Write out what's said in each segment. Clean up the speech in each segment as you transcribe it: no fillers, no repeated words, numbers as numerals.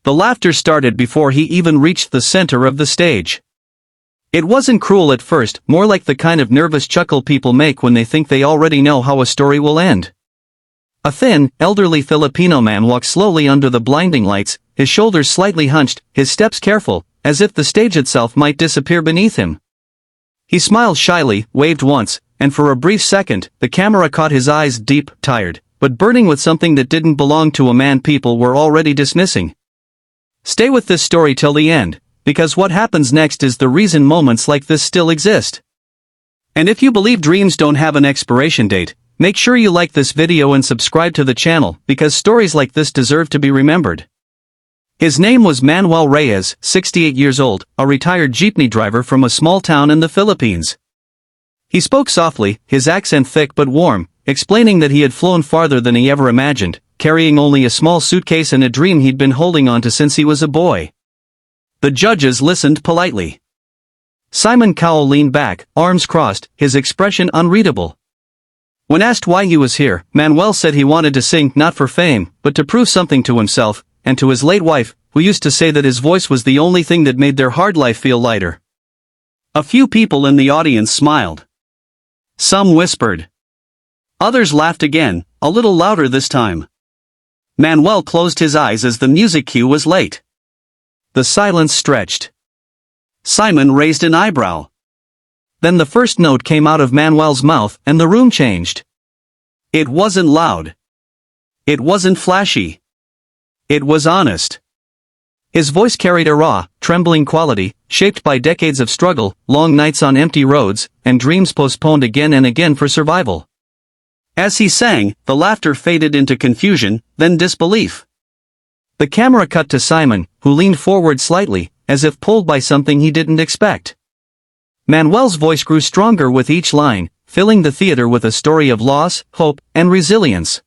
The laughter started before he even reached the center of the stage. It wasn't cruel at first, more like the kind of nervous chuckle people make when they think they already know how a story will end. A thin, elderly Filipino man walked slowly under the blinding lights, his shoulders slightly hunched, his steps careful, as if the stage itself might disappear beneath him. He smiled shyly, waved once, and for a brief second, the camera caught his eyes, deep, tired, but burning with something that didn't belong to a man people were already dismissing. Stay with this story till the end, because what happens next is the reason moments like this still exist. And if you believe dreams don't have an expiration date, make sure you like this video and subscribe to the channel, because stories like this deserve to be remembered. His name was Manuel Reyes, 68 years old, a retired jeepney driver from a small town in the Philippines. He spoke softly, his accent thick but warm, explaining that he had flown farther than he ever imagined, carrying only a small suitcase and a dream he'd been holding on to since he was a boy. The judges listened politely. Simon Cowell leaned back, arms crossed, his expression unreadable. When asked why he was here, Manuel said he wanted to sing not for fame, but to prove something to himself, and to his late wife, who used to say that his voice was the only thing that made their hard life feel lighter. A few people in the audience smiled. Some whispered. Others laughed again, a little louder this time. Manuel closed his eyes as the music cue was late. The silence stretched. Simon raised an eyebrow. Then the first note came out of Manuel's mouth and the room changed. It wasn't loud. It wasn't flashy. It was honest. His voice carried a raw, trembling quality, shaped by decades of struggle, long nights on empty roads, and dreams postponed again and again for survival. As he sang, the laughter faded into confusion, then disbelief. The camera cut to Simon, who leaned forward slightly, as if pulled by something he didn't expect. Manuel's voice grew stronger with each line, filling the theater with a story of loss, hope, and resilience.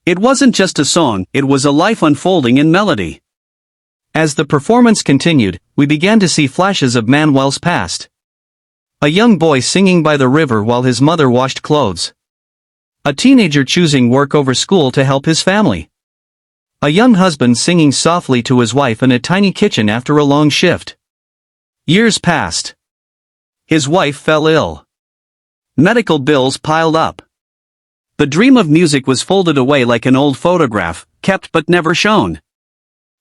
It wasn't just a song, it was a life unfolding in melody. As the performance continued, we began to see flashes of Manuel's past. A young boy singing by the river while his mother washed clothes. A teenager choosing work over school to help his family. A young husband singing softly to his wife in a tiny kitchen after a long shift. Years passed. His wife fell ill. Medical bills piled up. The dream of music was folded away like an old photograph, kept but never shown.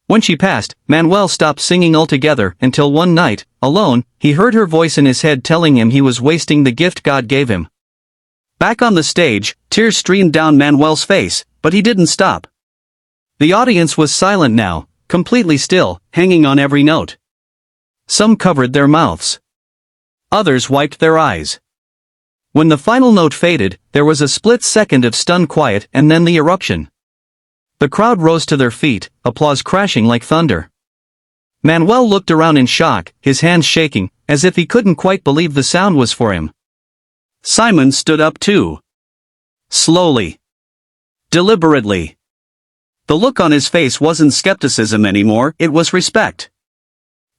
When she passed, Manuel stopped singing altogether until one night, alone, he heard her voice in his head telling him he was wasting the gift God gave him. Back on the stage, tears streamed down Manuel's face, but he didn't stop. The audience was silent now, completely still, hanging on every note. Some covered their mouths. Others wiped their eyes. When the final note faded, there was a split second of stunned quiet and then the eruption. The crowd rose to their feet, applause crashing like thunder. Manuel looked around in shock, his hands shaking, as if he couldn't quite believe the sound was for him. Simon stood up too. Slowly. Deliberately. The look on his face wasn't skepticism anymore, it was respect.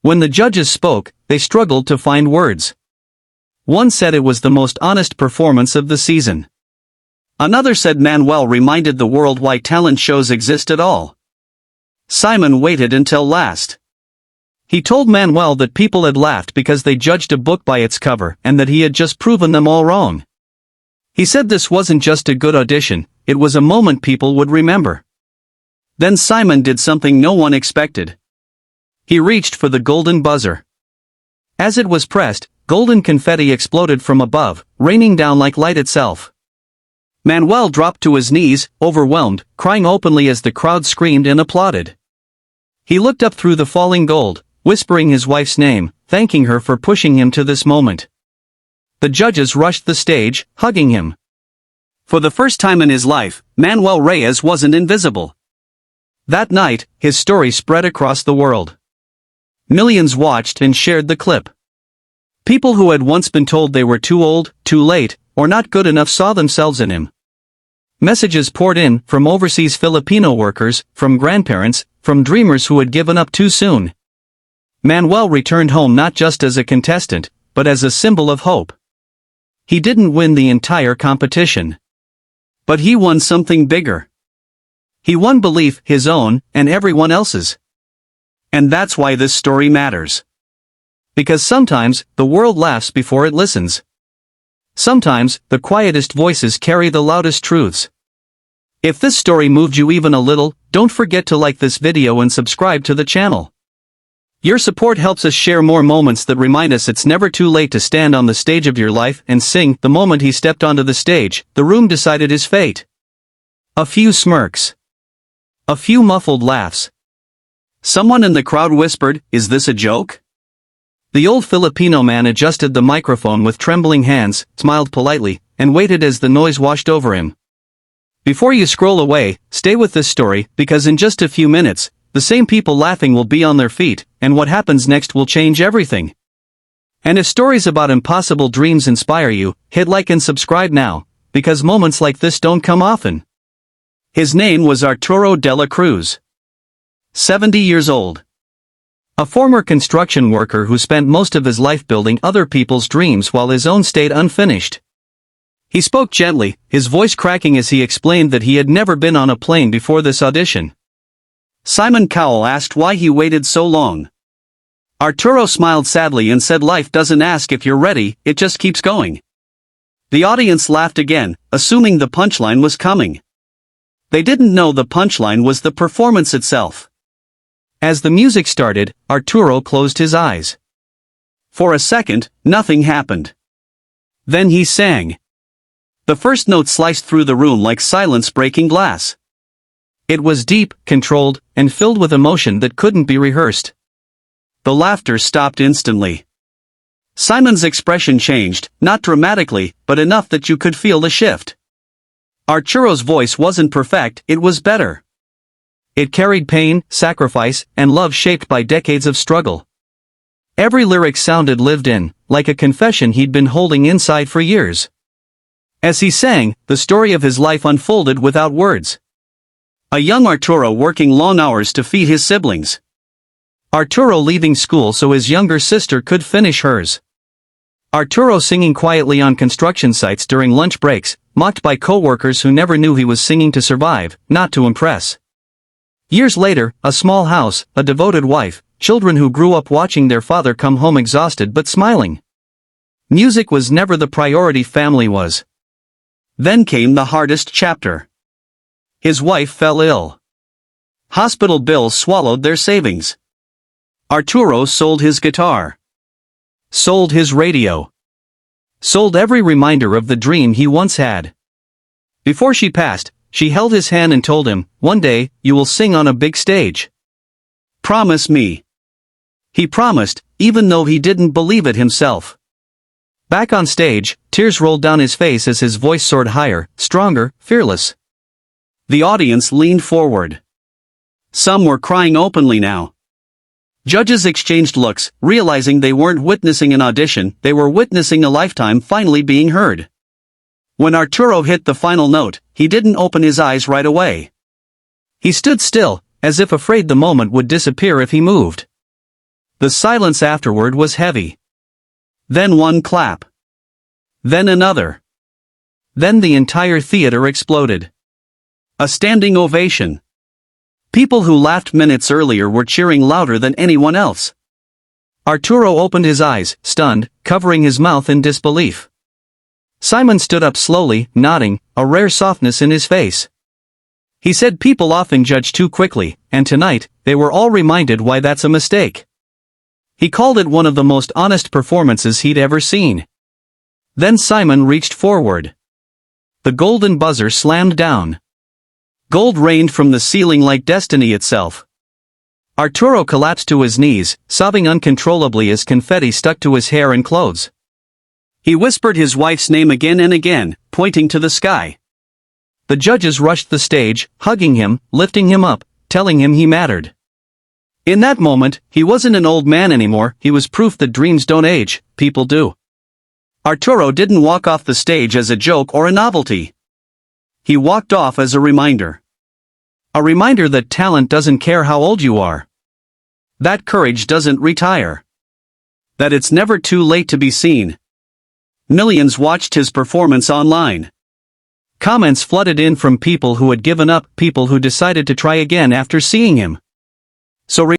When the judges spoke, they struggled to find words. One said it was the most honest performance of the season. Another said Manuel reminded the world why talent shows exist at all. Simon waited until last. He told Manuel that people had laughed because they judged a book by its cover and that he had just proven them all wrong. He said this wasn't just a good audition, it was a moment people would remember. Then Simon did something no one expected. He reached for the golden buzzer. As it was pressed, golden confetti exploded from above, raining down like light itself. Manuel dropped to his knees, overwhelmed, crying openly as the crowd screamed and applauded. He looked up through the falling gold, whispering his wife's name, thanking her for pushing him to this moment. The judges rushed the stage, hugging him. For the first time in his life, Manuel Reyes wasn't invisible. That night, his story spread across the world. Millions watched and shared the clip. People who had once been told they were too old, too late, or not good enough saw themselves in him. Messages poured in from overseas Filipino workers, from grandparents, from dreamers who had given up too soon. Manuel returned home not just as a contestant, but as a symbol of hope. He didn't win the entire competition. But he won something bigger. He won belief, his own, and everyone else's. And that's why this story matters. Because sometimes, the world laughs before it listens. Sometimes, the quietest voices carry the loudest truths. If this story moved you even a little, don't forget to like this video and subscribe to the channel. Your support helps us share more moments that remind us it's never too late to stand on the stage of your life and sing. The moment he stepped onto the stage, the room decided his fate. A few smirks. A few muffled laughs. Someone in the crowd whispered, "Is this a joke?" The old Filipino man adjusted the microphone with trembling hands, smiled politely, and waited as the noise washed over him. Before you scroll away, stay with this story, because in just a few minutes, the same people laughing will be on their feet, and what happens next will change everything. And if stories about impossible dreams inspire you, hit like and subscribe now, because moments like this don't come often. His name was Arturo de la Cruz. 70 years old. A former construction worker who spent most of his life building other people's dreams while his own stayed unfinished. He spoke gently, his voice cracking as he explained that he had never been on a plane before this audition. Simon Cowell asked why he waited so long. Arturo smiled sadly and said life doesn't ask if you're ready, it just keeps going. The audience laughed again, assuming the punchline was coming. They didn't know the punchline was the performance itself. As the music started, Arturo closed his eyes. For a second, nothing happened. Then he sang. The first note sliced through the room like silence breaking glass. It was deep, controlled, and filled with emotion that couldn't be rehearsed. The laughter stopped instantly. Simon's expression changed, not dramatically, but enough that you could feel the shift. Arturo's voice wasn't perfect, it was better. It carried pain, sacrifice, and love shaped by decades of struggle. Every lyric sounded lived in, like a confession he'd been holding inside for years. As he sang, the story of his life unfolded without words. A young Arturo working long hours to feed his siblings. Arturo leaving school so his younger sister could finish hers. Arturo singing quietly on construction sites during lunch breaks, mocked by co-workers who never knew he was singing to survive, not to impress. Years later, a small house, a devoted wife, children who grew up watching their father come home exhausted but smiling. Music was never the priority, family was. Then came the hardest chapter. His wife fell ill. Hospital bills swallowed their savings. Arturo sold his guitar. Sold his radio. Sold every reminder of the dream he once had. Before she passed, she held his hand and told him, "One day, you will sing on a big stage. Promise me." He promised, even though he didn't believe it himself. Back on stage, tears rolled down his face as his voice soared higher, stronger, fearless. The audience leaned forward. Some were crying openly now. Judges exchanged looks, realizing they weren't witnessing an audition, they were witnessing a lifetime finally being heard. When Arturo hit the final note, he didn't open his eyes right away. He stood still, as if afraid the moment would disappear if he moved. The silence afterward was heavy. Then one clap. Then another. Then the entire theater exploded. A standing ovation. People who laughed minutes earlier were cheering louder than anyone else. Arturo opened his eyes, stunned, covering his mouth in disbelief. Simon stood up slowly, nodding, a rare softness in his face. He said people often judge too quickly, and tonight, they were all reminded why that's a mistake. He called it one of the most honest performances he'd ever seen. Then Simon reached forward. The golden buzzer slammed down. Gold rained from the ceiling like destiny itself. Arturo collapsed to his knees, sobbing uncontrollably as confetti stuck to his hair and clothes. He whispered his wife's name again and again, pointing to the sky. The judges rushed the stage, hugging him, lifting him up, telling him he mattered. In that moment, he wasn't an old man anymore, he was proof that dreams don't age, people do. Arturo didn't walk off the stage as a joke or a novelty. He walked off as a reminder. A reminder that talent doesn't care how old you are. That courage doesn't retire. That it's never too late to be seen. Millions watched his performance online. Comments flooded in from people who had given up, people who decided to try again after seeing him. So